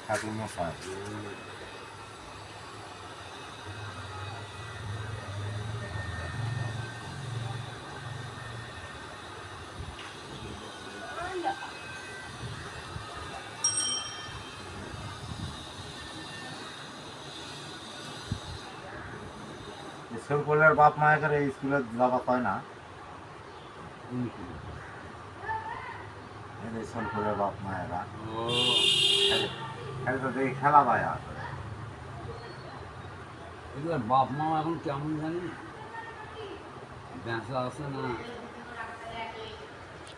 ঠাকুর মশাই। স্কুলের বাপ মায়ের করে স্কুলে যাওয়া হয় না, স্কুলের বাপ মায়েরা খালি তো দেখি খেলা পায় আর এগুলোর বাপ মা এখন কেমন জানি বেঁচা আছে না,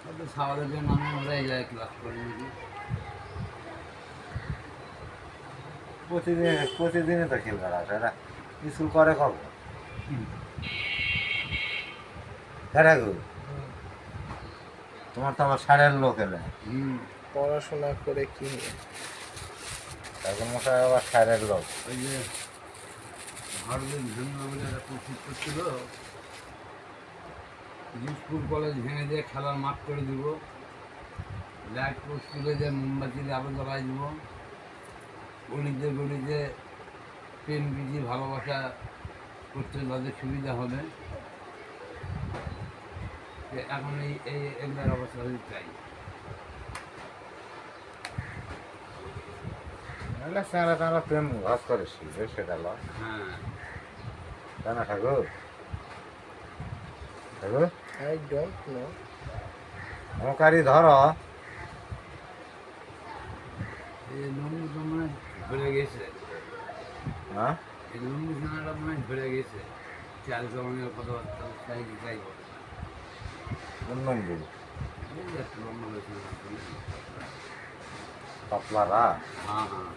হয়তো সারাদিন নামে আমরা এই জায়গায় ক্লাস করি নাকি। প্রতিদিনই তো খেল করা আছে, এরা স্কুল করে কবে? হ্যাঁ গো, তোমার তো আমার সারের লোক এলে পড়াশোনা করে কি ঠাকুর মশাই আবার সারের লোক। ওই যে ভারতের বিভিন্ন বলে একটা প্রস্তুত করছিল, স্কুল কলেজ ভেঙে দিয়ে খেলার মাঠ করে দিব, লাইট পোস্ট তুলে দিয়ে মোমবাতি আলো জ্বালাই দিব, গলিতে গলিতে প্রেম বিধি ভালোবাসা করতে তাদের সুবিধা হবে। এখন এই এগুলোর অবস্থা হয়ে চাই। স্যাংরা ট্যাংরা প্রেম ঘাস করে শিখবে সেটা লয়, হ্যাঁ, তাই না ঠাকুর? ঠাকুর আই ডোন্ট নো। মকারি ধরো, এই লম্বু তো মনে হয় ভরে গেছে, হ্যাঁ এই লম্বু সোনাটা মনে হয় ভরে গেছে, চাল জমানোর কথাবার্তা চাই চাই বলে নম্বু এই একটা লম্বা হয়েছে পাতলারা। হ্যাঁ হ্যাঁ